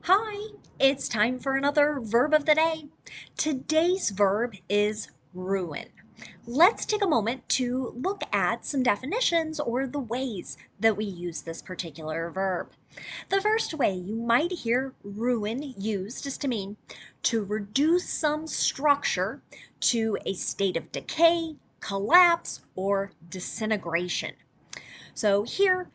Hi, it's time for another verb of the day. Today's verb is ruin. Let's take a moment to look at some definitions or the ways that we use this particular verb. The first way you might hear ruin used is to mean to reduce some structure to a state of decay, collapse, or disintegration. So here,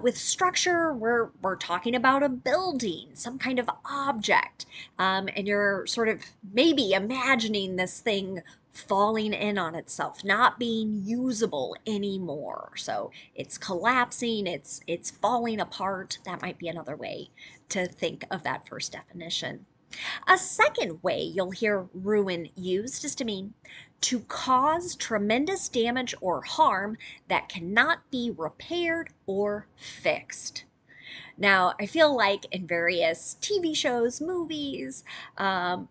with structure, we're talking about a building, some kind of object, and you're sort of maybe imagining this thing falling in on itself, not being usable anymore. So it's collapsing, it's falling apart. That might be another way to think of that first definition. A second way you'll hear ruin used is to mean to cause tremendous damage or harm that cannot be repaired or fixed. Now, I feel like in various TV shows, movies,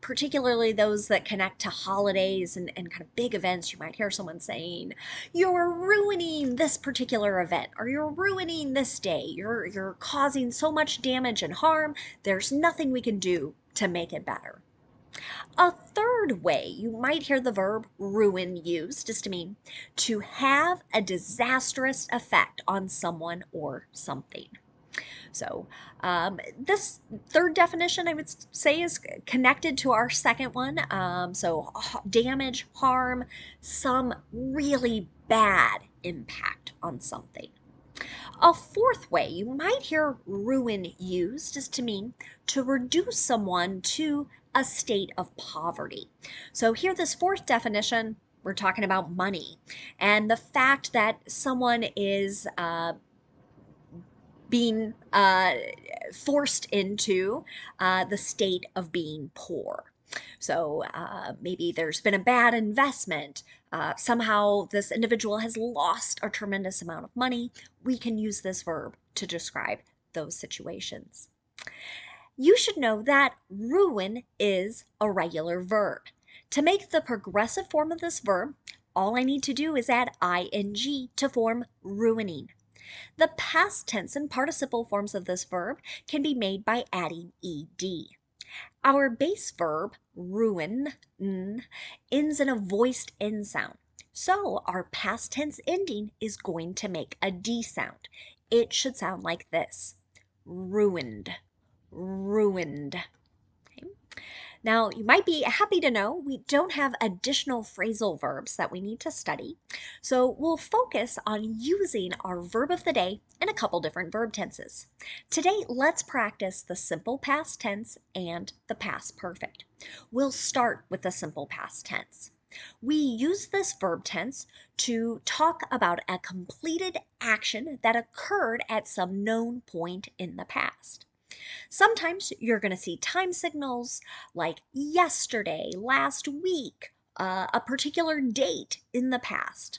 particularly those that connect to holidays and kind of big events, you might hear someone saying, "You're ruining this particular event," or "You're ruining this day. You're causing so much damage and harm. There's nothing we can do to make it better." A third way you might hear the verb ruin used is to mean to have a disastrous effect on someone or something. So, this third definition, I would say, is connected to our second one. Damage, harm, some really bad impact on something. A fourth way you might hear ruin used is to mean to reduce someone to a state of poverty. So, here, this fourth definition, we're talking about money and the fact that someone is being forced into the state of being poor. So maybe there's been a bad investment. Somehow this individual has lost a tremendous amount of money. We can use this verb to describe those situations. You should know that ruin is a regular verb. To make the progressive form of this verb, all I need to do is add ing to form ruining. The past tense and participle forms of this verb can be made by adding ed. Our base verb, ruin, ends in a voiced N sound. So our past tense ending is going to make a D sound. It should sound like this: ruined, ruined. Okay. Now, you might be happy to know we don't have additional phrasal verbs that we need to study, so we'll focus on using our verb of the day in a couple different verb tenses. Today, let's practice the simple past tense and the past perfect. We'll start with the simple past tense. We use this verb tense to talk about a completed action that occurred at some known point in the past. Sometimes you're going to see time signals like yesterday, last week, a particular date in the past.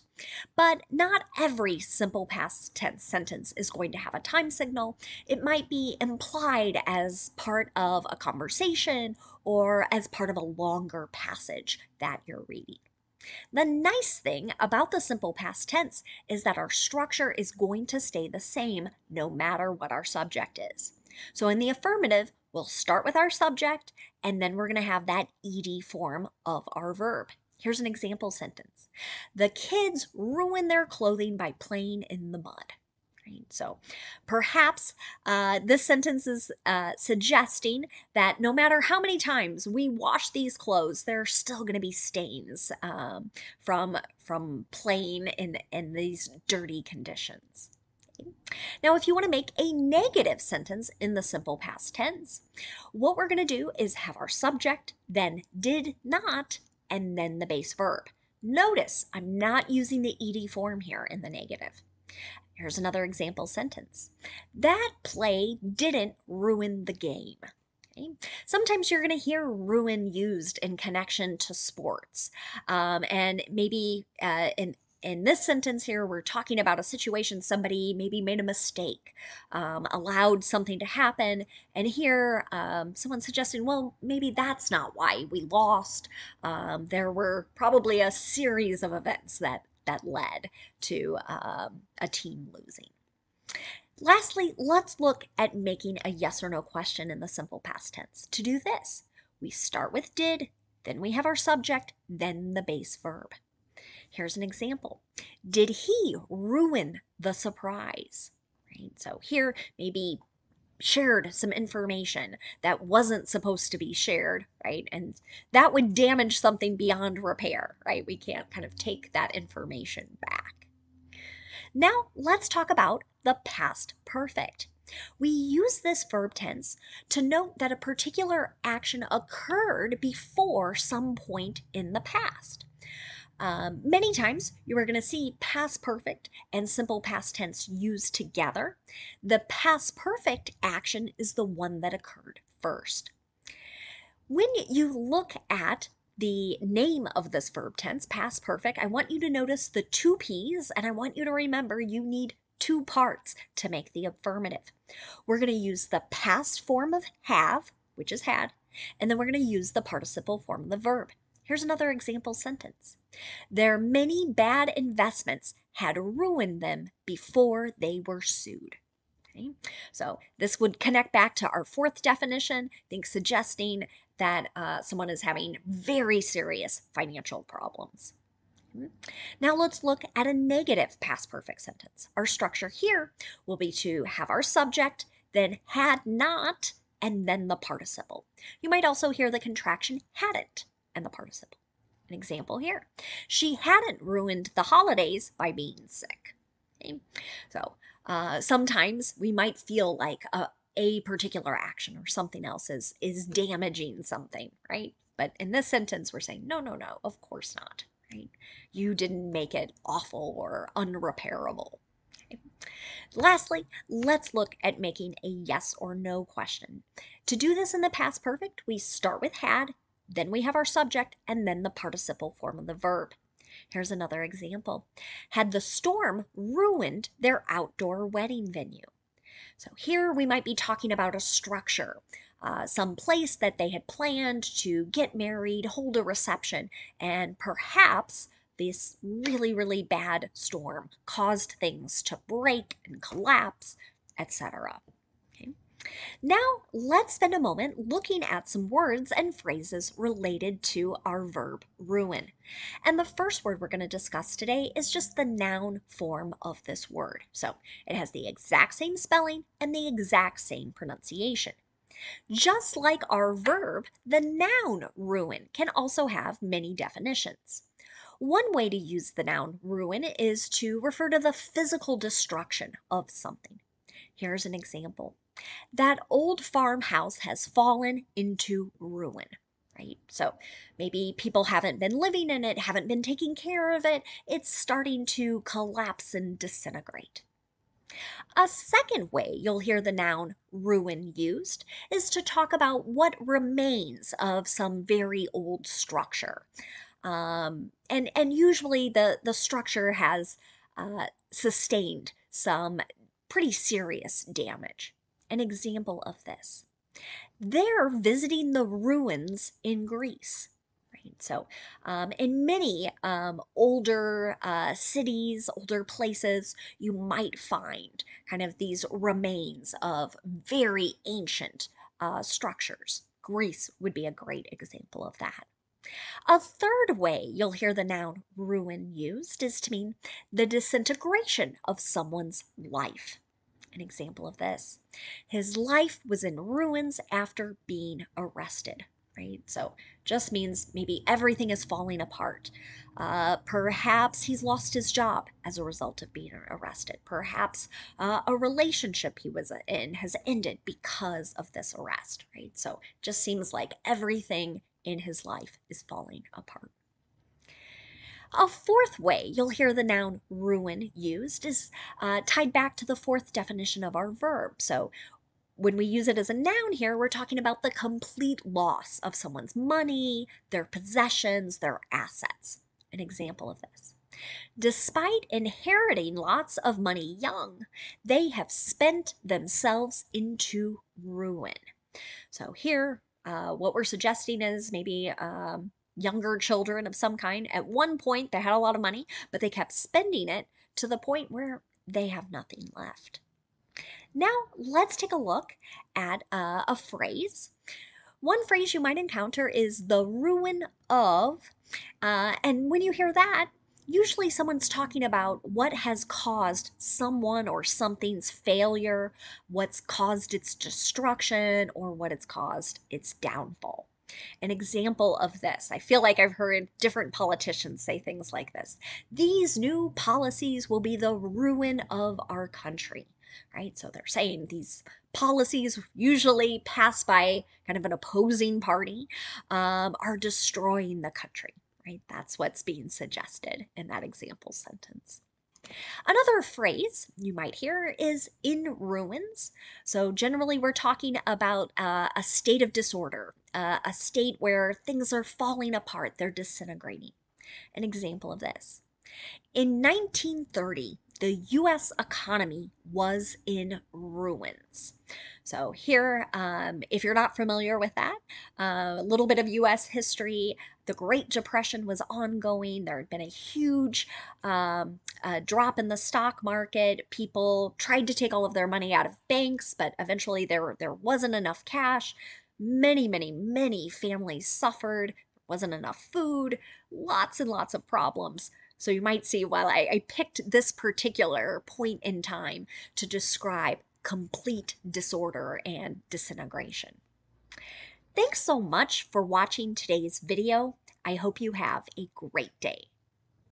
But not every simple past tense sentence is going to have a time signal. It might be implied as part of a conversation or as part of a longer passage that you're reading. The nice thing about the simple past tense is that our structure is going to stay the same no matter what our subject is. So in the affirmative, we'll start with our subject, and then we're going to have that ed form of our verb. Here's an example sentence. The kids ruin their clothing by playing in the mud. Right? So perhaps this sentence is suggesting that no matter how many times we wash these clothes, there are still going to be stains from playing in these dirty conditions. Now, if you want to make a negative sentence in the simple past tense, what we're going to do is have our subject, then did not, and then the base verb. Notice I'm not using the ed form here in the negative. Here's another example sentence. That play didn't ruin the game. Okay. Sometimes you're going to hear ruin used in connection to sports. And maybe in this sentence here, we're talking about a situation somebody maybe made a mistake, allowed something to happen. And here, someone's suggesting, well, maybe that's not why we lost. There were probably a series of events that led to a team losing. Lastly, let's look at making a yes or no question in the simple past tense. To do this, we start with did, then we have our subject, then the base verb. Here's an example. Did he ruin the surprise? Right? So here, maybe shared some information that wasn't supposed to be shared, right? And that would damage something beyond repair, right? We can't kind of take that information back. Now, let's talk about the past perfect. We use this verb tense to note that a particular action occurred before some point in the past. Many times you are going to see past perfect and simple past tense used together. The past perfect action is the one that occurred first. When you look at the name of this verb tense, past perfect, I want you to notice the two P's, and I want you to remember you need two parts to make the affirmative. We're going to use the past form of have, which is had, and then we're going to use the participle form of the verb. Here's another example sentence. Their many bad investments had ruined them before they were sued. Okay? So this would connect back to our fourth definition, I think suggesting that someone is having very serious financial problems. Now let's look at a negative past perfect sentence. Our structure here will be to have our subject, then had not, and then the participle. You might also hear the contraction hadn't and the participle. An example here. She hadn't ruined the holidays by being sick. Okay? So sometimes we might feel like a particular action or something else is damaging something, right? But in this sentence, we're saying, no, no, no, of course not, right? You didn't make it awful or unrepairable. Okay? Lastly, let's look at making a yes or no question. To do this in the past perfect, we start with had, then we have our subject, and then the participle form of the verb. Here's another example. Had the storm ruined their outdoor wedding venue? So here we might be talking about a structure, some place that they had planned to get married, hold a reception, and perhaps this really, really bad storm caused things to break and collapse, etc. Okay. Now, let's spend a moment looking at some words and phrases related to our verb ruin. And the first word we're going to discuss today is just the noun form of this word. So it has the exact same spelling and the exact same pronunciation. Just like our verb, the noun ruin can also have many definitions. One way to use the noun ruin is to refer to the physical destruction of something. Here's an example. That old farmhouse has fallen into ruin, right? So maybe people haven't been living in it, haven't been taking care of it. It's starting to collapse and disintegrate. A second way you'll hear the noun ruin used is to talk about what remains of some very old structure. And usually the structure has sustained some pretty serious damage. An example of this. They're visiting the ruins in Greece. Right? So, in many older cities, older places, you might find kind of these remains of very ancient structures. Greece would be a great example of that. A third way you'll hear the noun ruin used is to mean the disintegration of someone's life. An example of this. His life was in ruins after being arrested, right? So just means maybe everything is falling apart. Perhaps he's lost his job as a result of being arrested. Perhaps a relationship he was in has ended because of this arrest, right? So just seems like everything in his life is falling apart. A fourth way you'll hear the noun ruin used is tied back to the fourth definition of our verb. So when we use it as a noun here, we're talking about the complete loss of someone's money, their possessions, their assets. An example of this. Despite inheriting lots of money young, they have spent themselves into ruin. So here, what we're suggesting is maybe younger children of some kind. At one point, they had a lot of money, but they kept spending it to the point where they have nothing left. Now let's take a look at a phrase. One phrase you might encounter is the ruin of, and when you hear that, usually someone's talking about what has caused someone or something's failure, what's caused its destruction, or what has caused its downfall. An example of this, I feel like I've heard different politicians say things like this: these new policies will be the ruin of our country, right? So they're saying these policies, usually passed by kind of an opposing party, are destroying the country, right? That's what's being suggested in that example sentence. Another phrase you might hear is in ruins. So, generally, we're talking about a state of disorder, a state where things are falling apart, they're disintegrating. An example of this: in 1930, the US economy was in ruins. So, here, if you're not familiar with that, a little bit of US history. The Great Depression was ongoing. There had been a huge drop in the stock market. People tried to take all of their money out of banks, but eventually there wasn't enough cash. Many families suffered. There wasn't enough food, lots and lots of problems. So you might see while I picked this particular point in time to describe complete disorder and disintegration. Thanks so much for watching today's video. I hope you have a great day.